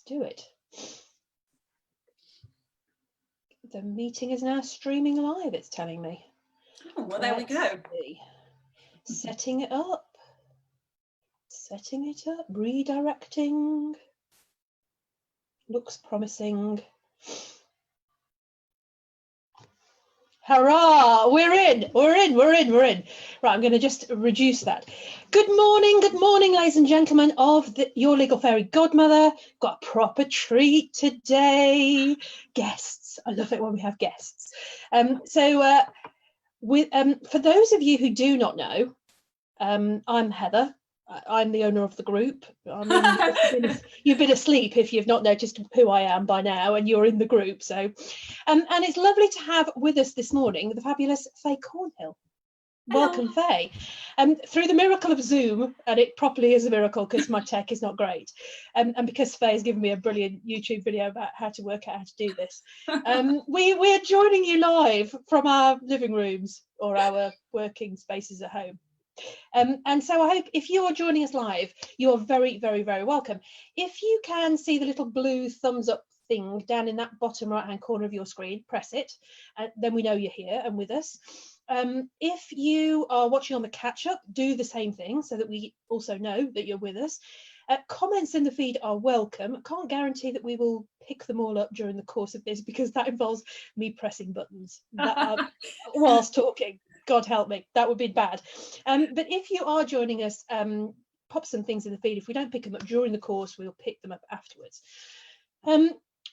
do it. The meeting is now streaming live, it's telling me. Oh, well, there we go. Setting it up, redirecting. Looks promising. Hurrah! We're in. Right, I'm going to just reduce that. Good morning, ladies and gentlemen of your Legal Fairy Godmother. Got a proper treat today. Guests. I love it when we have guests. For those of you who do not know, I'm Heather. I'm the owner of the group. I mean, you've been asleep if you've not noticed who I am by now, and you're in the group. So, and it's lovely to have with us this morning the fabulous Faye Cornhill. Welcome, Faye. Through the miracle of Zoom, and it properly is a miracle because my tech is not great, and because Faye has given me a brilliant YouTube video about how to work out how to do this, we're joining you live from our living rooms or our working spaces at home. And so I hope if you are joining us live, you are very, very, very welcome. If you can see the little blue thumbs up thing down in that bottom right hand corner of your screen, press it, and then we know you're here and with us. If you are watching on the catch up, do the same thing so that we also know that you're with us. Comments in the feed are welcome. I can't guarantee that we will pick them all up during the course of this because that involves me pressing buttons whilst talking. God help me, that would be bad. But if you are joining us, pop some things in the feed. If we don't pick them up during the course, we'll pick them up afterwards.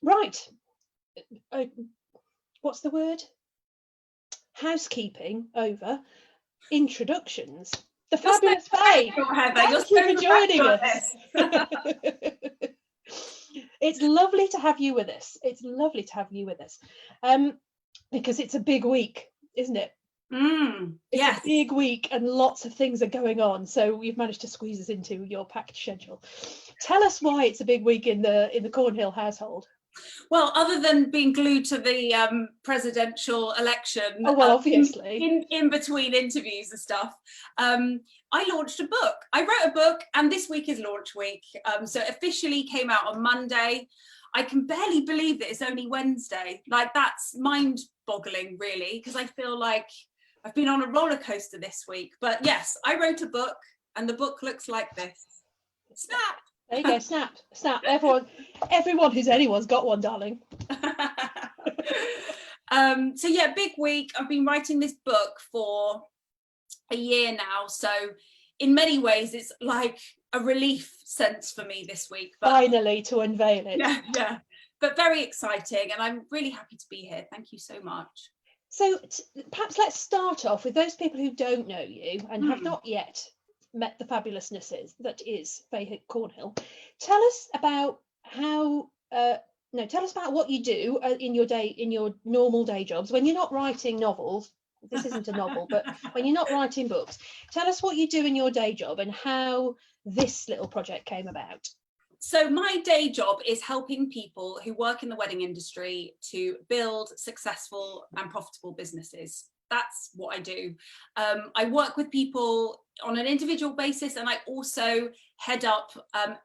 Right, what's the word? Housekeeping over. Introductions. The fabulous Faye. Thank you for joining us. It's lovely to have you with us. Because it's a big week, isn't it? It's a big week and lots of things are going on, so you've managed to squeeze us into your packed schedule. Tell us why it's a big week in the Cornhill household. Well, other than being glued to the presidential election, obviously in between interviews and stuff, I launched a book. I wrote a book, and this week is launch week, so it officially came out on Monday. I can barely believe that it's only Wednesday. Like, that's mind-boggling, really, because I feel like I've been on a roller coaster this week. But yes, I wrote a book, and the book looks like this. Snap! There you go, snap. Everyone who's anyone's got one, darling. So yeah, big week. I've been writing this book for a year now. So in many ways, it's like a relief sense for me this week. But finally to unveil it. Yeah. But very exciting, and I'm really happy to be here. Thank you so much. So perhaps let's start off with those people who don't know you and have not yet met the fabulousness that is Faye Cornhill. Tell us about what you do in your normal day jobs when you're not writing novels. This isn't a novel, but when you're not writing books, tell us what you do in your day job and how this little project came about. So my day job is helping people who work in the wedding industry to build successful and profitable businesses. That's what I do. I work with people on an individual basis, and I also head up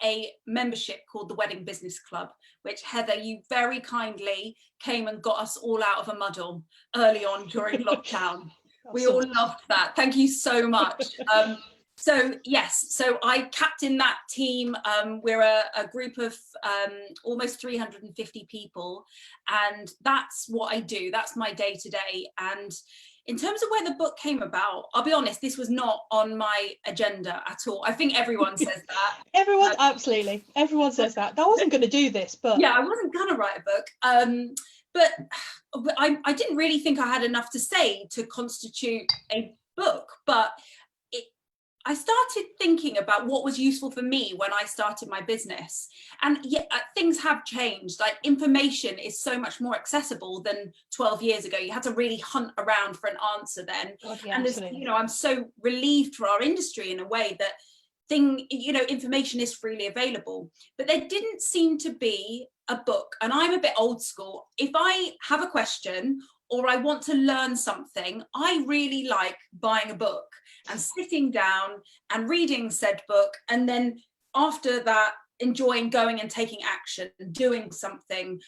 a membership called the Wedding Business Club, which, Heather, you very kindly came and got us all out of a muddle early on during lockdown. We all loved that. Thank you so much. So I captain that team. We're a group of almost 350 people, and that's what I do. That's my day to day. And in terms of where the book came about, I'll be honest, this was not on my agenda at all. I think everyone says that. Absolutely. Everyone says that. I wasn't going to do this, but... Yeah, I wasn't going to write a book. But I didn't really think I had enough to say to constitute a book. But I started thinking about what was useful for me when I started my business. And yeah, things have changed. Like, information is so much more accessible than 12 years ago. You had to really hunt around for an answer then. And I'm so relieved for our industry in a way that information is freely available. But there didn't seem to be a book. And I'm a bit old school. If I have a question or I want to learn something, I really like buying a book and sitting down and reading said book. And then after that, enjoying going and taking action, doing something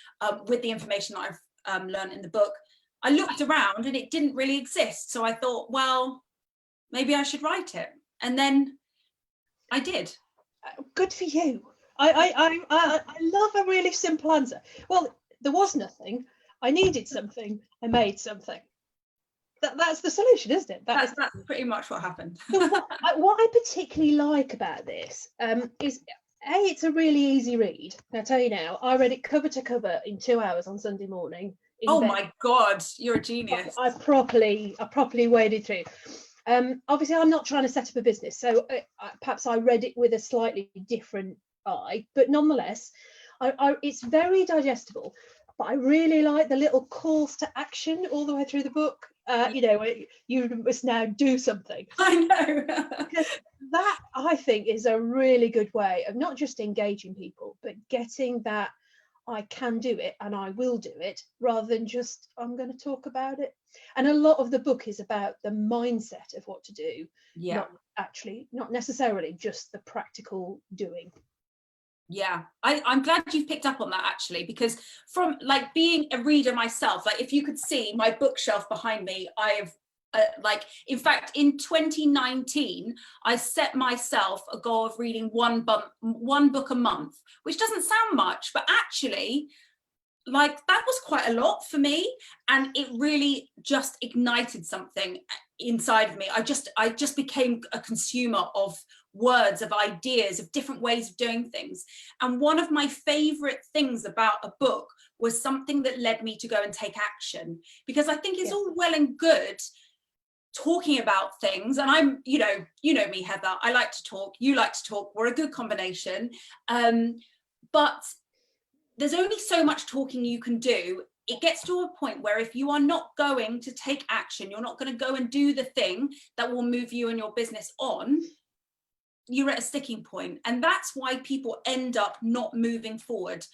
with the information that I've learned in the book, I looked around and it didn't really exist. So I thought, well, maybe I should write it. And then I did. Good for you. I love a really simple answer. Well, there was nothing. I needed something. I made something. That's the solution, isn't it? That's pretty much what happened. So what I particularly like about this is, it's a really easy read. I'll tell you now, I read it cover to cover in 2 hours on Sunday morning. Oh my God, you're a genius. I properly waded through. Obviously, I'm not trying to set up a business, so perhaps I read it with a slightly different eye, but nonetheless, it's very digestible. But I really like the little calls to action all the way through the book. You must now do something. I know. Because that, I think, is a really good way of not just engaging people, but getting that I can do it and I will do it, rather than just I'm going to talk about it. And a lot of the book is about the mindset of what to do, not necessarily just the practical doing. Yeah, I'm glad you've picked up on that, actually, because from like being a reader myself, like if you could see my bookshelf behind me, I've in fact, in 2019, I set myself a goal of reading one book a month, which doesn't sound much, but actually, like that was quite a lot for me, and it really just ignited something inside of me. I just became a consumer of words, of ideas, of different ways of doing things. And one of my favorite things about a book was something that led me to go and take action, because I think it's all well and good talking about things, and I'm you know me, Heather, I like to talk, you like to talk, we're a good combination, but there's only so much talking you can do. It gets to a point where if you are not going to take action, you're not going to go and do the thing that will move you and your business on, you're at a sticking point. And that's why people end up not moving forward.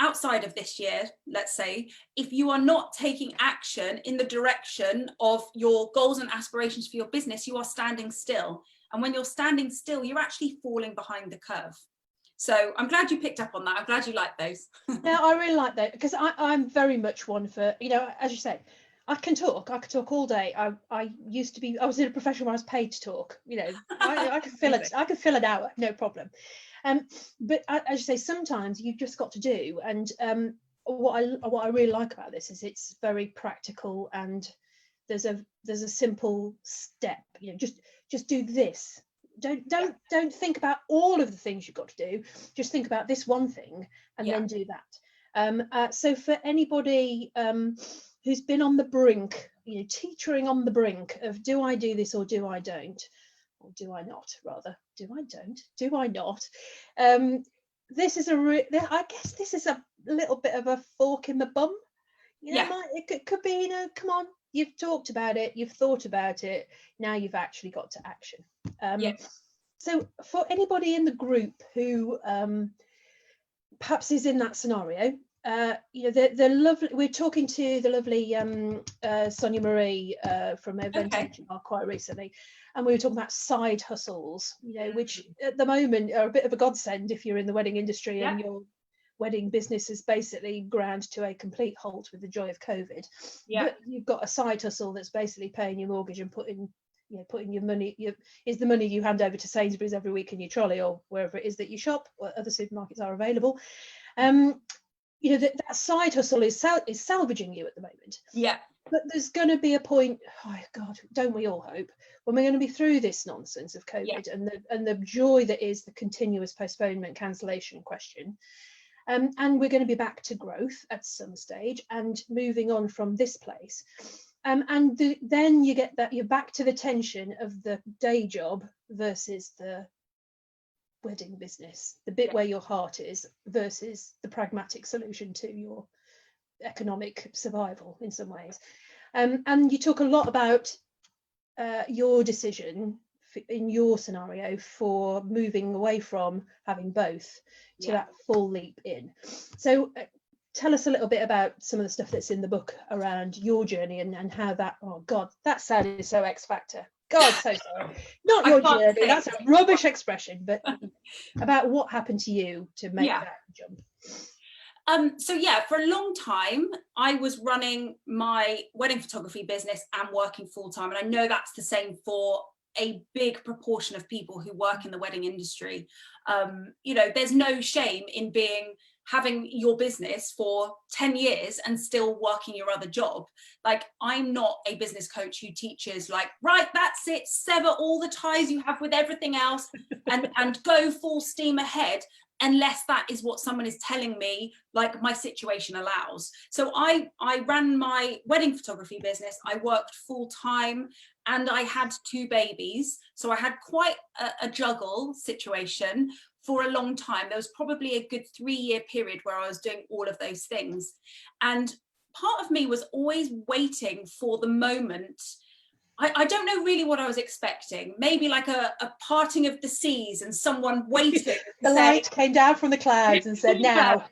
Outside of this year, let's say, if you are not taking action in the direction of your goals and aspirations for your business, you are standing still. And when you're standing still, you're actually falling behind the curve. So I'm glad you picked up on that. I'm glad you like those. Yeah, I really like that, because I'm very much one for, as you say, I could talk all day. I was in a profession where I was paid to talk. I could fill it. I could fill an hour, no problem. But as you say, sometimes you've just got to do. And what I really like about this is it's very practical, and there's a simple step. Just do this. Don't think about all of the things you've got to do. Just think about this one thing and then do that. So for anybody who's been on the brink, teetering on the brink of, do I do this or do I don't, or do I not, rather, do I don't, do I not? This is I guess this is a little bit of a fork in the bum. It could be, come on, you've talked about it, you've thought about it, now you've actually got to action. So for anybody in the group who perhaps is in that scenario, the lovely, we're talking to the lovely Sonia Marie from Event HR quite recently, and we were talking about side hustles, which at the moment are a bit of a godsend if you're in the wedding industry and your wedding business is basically ground to a complete halt with the joy of COVID. But you've got a side hustle that's basically paying your mortgage and putting your money, is the money you hand over to Sainsbury's every week in your trolley, or wherever it is that you shop, or other supermarkets are available. That side hustle is salvaging you at the moment. But there's going to be a point, oh God, don't we all hope, when we're going to be through this nonsense of COVID and the joy that is the continuous postponement, cancellation question. And we're going to be back to growth at some stage and moving on from this place. Then you get that you're back to the tension of the day job versus the wedding business, the bit where your heart is versus the pragmatic solution to your economic survival in some ways. And you talk a lot about your decision in your scenario for moving away from having both to that full leap in. So tell us a little bit about some of the stuff that's in the book around your journey and how that, oh God, that sounded so X Factor. God, so sorry. Not I your can't journey. say That's a rubbish expression, but about what happened to you to make Yeah. that jump. So yeah, for a long time, I was running my wedding photography business and working full time. And I know that's the same for a big proportion of people who work in the wedding industry. You know, there's no shame in having your business for 10 years and still working your other job. Like, I'm not a business coach who teaches like, right, that's it, sever all the ties you have with everything else and go full steam ahead, unless that is what someone is telling me, like my situation allows. So I ran my wedding photography business, I worked full time, and I had 2 babies. So I had quite a juggle situation for a long time. There was probably a good 3-year period where I was doing all of those things. And part of me was always waiting for the moment. I don't know really what I was expecting. Maybe like a parting of the seas and someone waiting. The light came down from the clouds and said, now.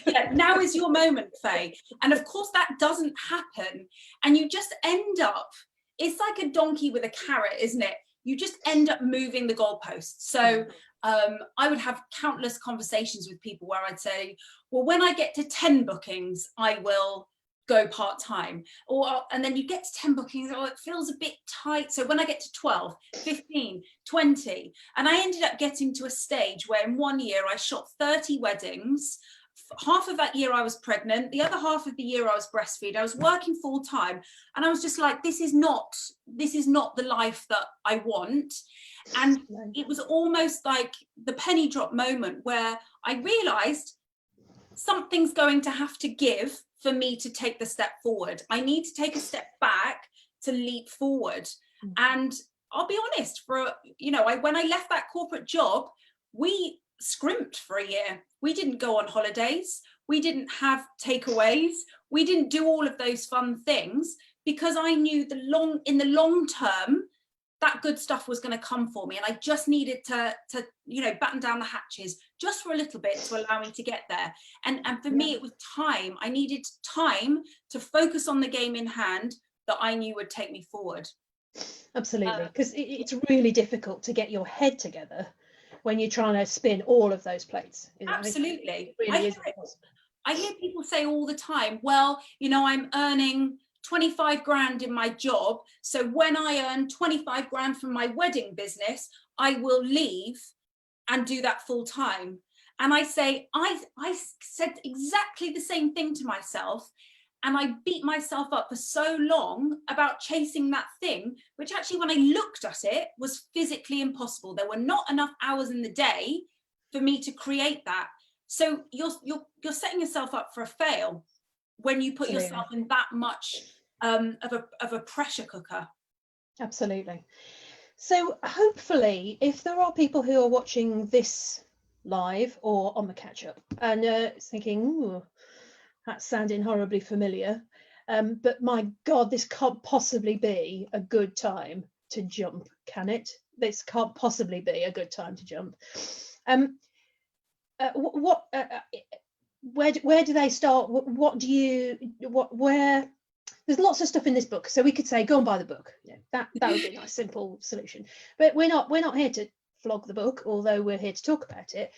Yeah, now is your moment, Faye. And of course that doesn't happen. And you just end up, it's like a donkey with a carrot, isn't it? You just end up moving the goalposts. So I would have countless conversations with people where I'd say, well, when I get to 10 bookings, I will go part-time. And then you get to 10 bookings, oh, it feels a bit tight. So when I get to 12, 15, 20, and I ended up getting to a stage where in 1 year I shot 30 weddings. Half of that year I was pregnant, the other half of the year I was breastfeeding. I was working full time, and I was just like, this is not the life that I want. And it was almost like the penny drop moment where I realized something's going to have to give for me to take the step forward. I need to take a step back to leap forward. And I'll be honest, when I left that corporate job, we scrimped for a year. We didn't go on holidays. We didn't have takeaways. We didn't do all of those fun things, because I knew in the long term, that good stuff was going to come for me. And I just needed to batten down the hatches just for a little bit to allow me to get there. And for me, it was time. I needed time to focus on the game in hand that I knew would take me forward. Absolutely, because it's really difficult to get your head together when you're trying to spin all of those plates. Absolutely. It really is. I hear people say all the time, well, I'm earning 25 grand in my job, so when I earn 25 grand from my wedding business, I will leave and do that full time. And I say, I said exactly the same thing to myself, and I beat myself up for so long about chasing that thing, which actually, when I looked at it, was physically impossible. There were not enough hours in the day for me to create that. So you're setting yourself up for a fail when you put yourself in that much of a pressure cooker. Absolutely. So hopefully, if there are people who are watching this live or on the catch up and thinking, ooh, that's sounding horribly familiar, but my God, this can't possibly be a good time to jump, can it? This can't possibly be a good time to jump. Where do they start? Where? There's lots of stuff in this book, so we could say go and buy the book. That would be a nice simple solution. But we're not here to flog the book, although we're here to talk about it.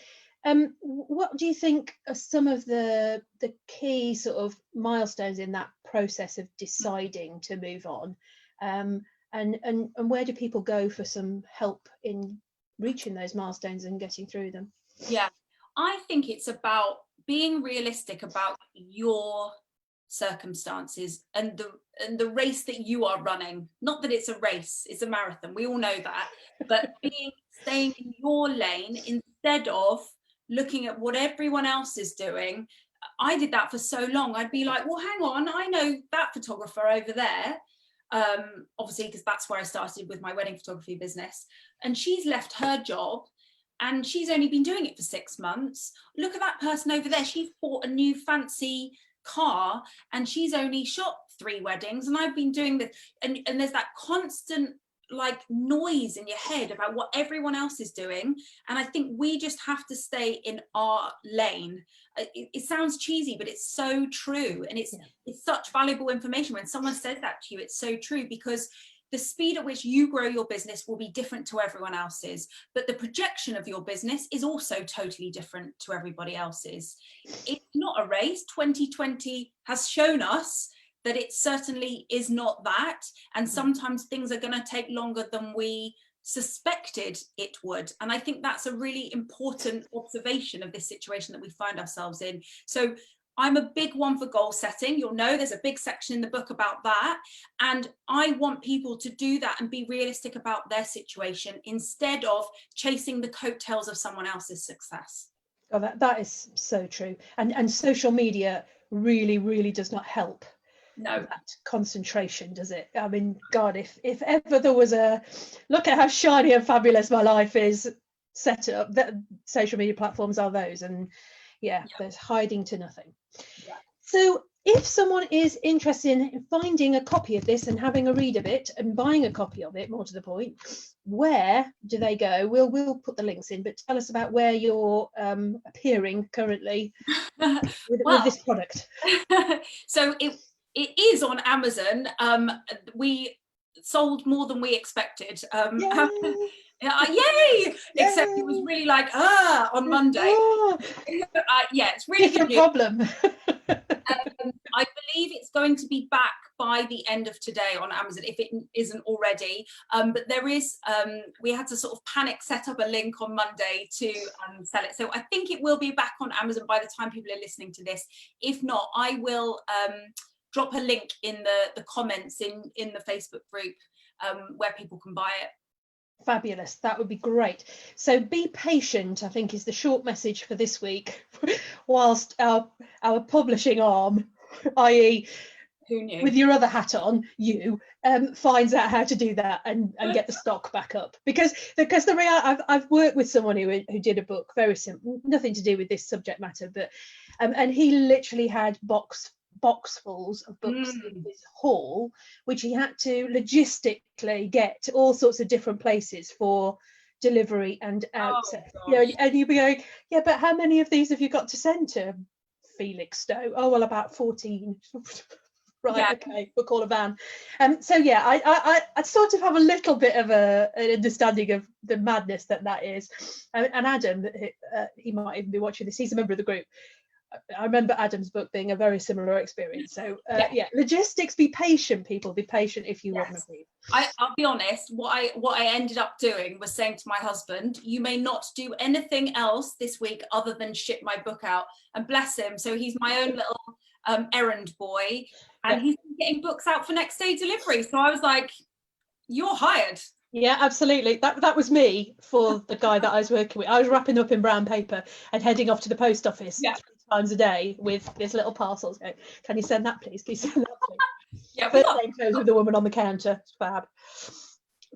What do you think are some of the key sort of milestones in that process of deciding to move on, and where do people go for some help in reaching those milestones and getting through them? Yeah, I think it's about being realistic about your circumstances and the race that you are running. Not that it's a race, it's a marathon, we all know that, but staying in your lane instead of looking at what everyone else is doing. I did that for so long. I'd be like, well, hang on, I know that photographer over there, obviously because that's where I started with my wedding photography business, and she's left her job and she's only been doing it for 6 months. Look at that person over there, she's bought a new fancy car and she's only shot 3 weddings, and I've been doing this, and there's that constant like noise in your head about what everyone else is doing. And I think we just have to stay in our lane. It sounds cheesy, but it's so true, and it's such valuable information when someone says that to you. It's so true, because the speed at which you grow your business will be different to everyone else's, but the projection of your business is also totally different to everybody else's. It's not a race. 2020 has shown us that it certainly is not that, and sometimes things are going to take longer than we suspected it would. And I think that's a really important observation of this situation that we find ourselves in. So I'm a big one for goal setting. You'll know there's a big section in the book about that. And I want people to do that and be realistic about their situation instead of chasing the coattails of someone else's success. Oh, that is so true. And social media really, really does not help. No. That concentration, does it? I mean, God, if ever there was a look at how shiny and fabulous my life is set up, that social media platforms are those, and yeah, there's hiding to nothing. Yeah. So if someone is interested in finding a copy of this and having a read of it and buying a copy of it, more to the point, where do they go? We'll put the links in, but tell us about where you're appearing currently with this product. So it is on Amazon. We sold more than we expected. Yay! Except it was really like on Monday. Yeah, it's really different problem. I believe it's going to be back by the end of today on Amazon, if it isn't already. But there is, we had to sort of panic set up a link on Monday to sell it. So I think it will be back on Amazon by the time people are listening to this. If not, I will drop a link in the comments in the Facebook group where people can buy it. Fabulous, that would be great. So be patient, I think, is the short message for this week, whilst our publishing arm, i.e. who knew, with your other hat on, you finds out how to do that and get the stock back up. Because I've worked with someone who did a book very simple, nothing to do with this subject matter, but and he literally had boxfuls of books in his hall, which he had to logistically get to all sorts of different places for delivery and out. And you'd be going, yeah, but how many of these have you got to send to Felixstowe? Oh, well, about 14. Right, yeah. Okay, we'll call a van. So yeah, I sort of have a little bit of an understanding of the madness that is. And Adam, he might even be watching this, he's a member of the group. I remember Adam's book being a very similar experience. So yeah, logistics, be patient, people, be patient if you want to be. I'll be honest, what I ended up doing was saying to my husband, you may not do anything else this week other than ship my book out. And bless him, so he's my own little errand boy, and he's getting books out for next day delivery. So I was like, you're hired. Yeah, absolutely. That was me for the guy that I was working with. I was wrapping up in brown paper and heading off to the post office 3 times a day with this little parcels. Going, can you send that, please? Please send that, please. Yeah, first name goes with the woman on the counter. It's fab.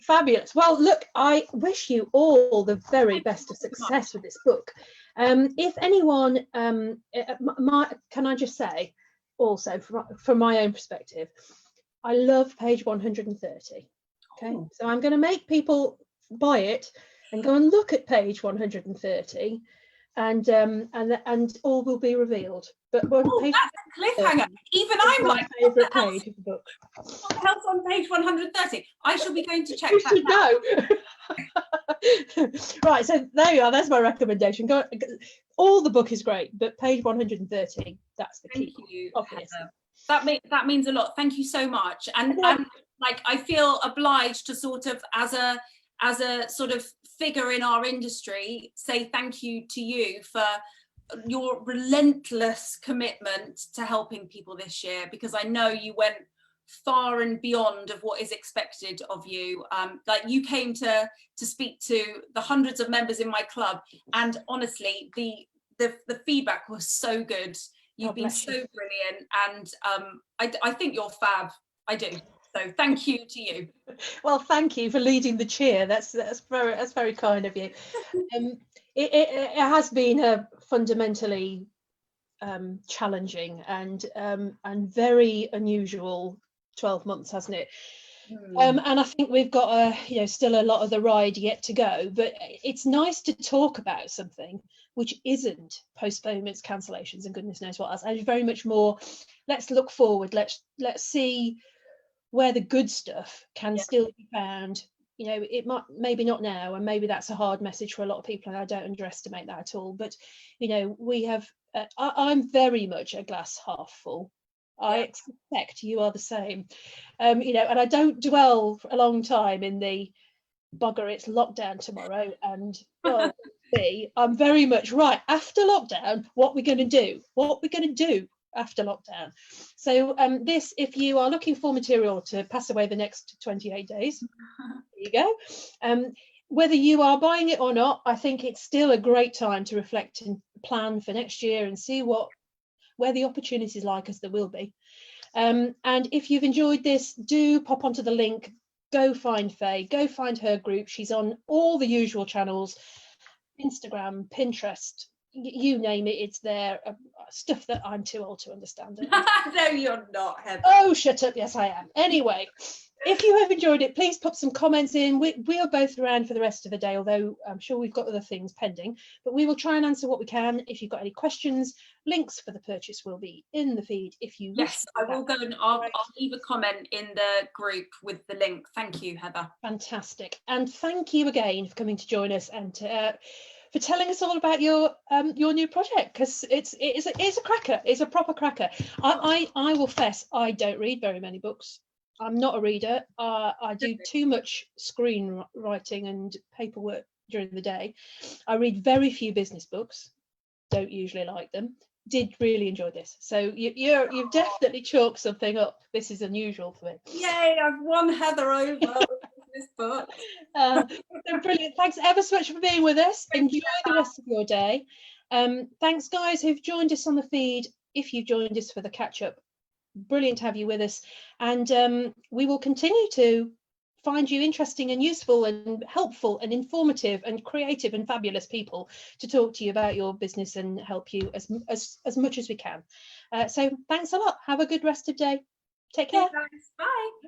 Fabulous. Well, look, I wish you all the very best of success with this book. If anyone, can I just say, also from my own perspective, I love page 130. Okay, so I'm going to make people buy it and go and look at page 130, and all will be revealed. But that's a cliffhanger. Even I'm my favourite page of the book. What else on page 130? I shall be going to check. You should know. Right, so there you are. That's my recommendation. Go. All the book is great, but page 130, that's the key. Thank you, Heather. That means a lot. Thank you so much. And like, I feel obliged to sort of, as a sort of figure in our industry, say thank you to you for your relentless commitment to helping people this year, because I know you went far and beyond of what is expected of you. Like, you came to speak to the hundreds of members in my club, and honestly, the feedback was so good. You've been so brilliant, and I think you're fab. I do. So thank you to you. Well, thank you for leading the cheer. That's very kind of you. It has been a fundamentally challenging and very unusual 12 months, hasn't it? And I think we've got still a lot of the ride yet to go. But it's nice to talk about something which isn't postponements, cancellations, and goodness knows what else. And very much more, let's look forward. Let's see where the good stuff can Yeah. still be found. You know, it might, maybe not now, and maybe that's a hard message for a lot of people, and I don't underestimate that at all. But you know, we have. I'm very much a glass half full. I Yeah. expect you are the same. You know, and I don't dwell for a long time in the bugger, it's lockdown tomorrow, and oh, I'm very much right after lockdown. What we're going to do? What we're going to do after lockdown? So this, if you are looking for material to pass away the next 28 days, there you go. Whether you are buying it or not, I think it's still a great time to reflect and plan for next year and see where the opportunities lie, because there will be. And if you've enjoyed this, do pop onto the link, go find Faye, go find her group. She's on all the usual channels, Instagram, Pinterest, you name it, it's there. Stuff that I'm too old to understand. No, you're not, Heather. Oh, shut up. Yes, I am. Anyway, if you have enjoyed it, please pop some comments in. We are both around for the rest of the day, although I'm sure we've got other things pending, but we will try and answer what we can. If you've got any questions, links for the purchase will be in the feed. If you wish, yes, I will go and I'll leave a comment in the group with the link. Thank you, Heather. Fantastic. And thank you again for coming to join us and for telling us all about your new project, because it is a cracker. It's a proper cracker. I will fess, I don't read very many books. I'm not a reader. I do too much screenwriting and paperwork during the day. I read very few business books. Don't usually like them. Did really enjoy this. So you've definitely chalked something up. This is unusual for me. Yay! I've won Heather over with this book. Brilliant. Thanks ever so much for being with us. Enjoy the rest of your day. Thanks, guys, who've joined us on the feed. If you joined us for the catch up, brilliant to have you with us. And we will continue to find you interesting and useful and helpful and informative and creative and fabulous people to talk to you about your business and help you as much as we can. So thanks a lot. Have a good rest of the day. Take care. Bye.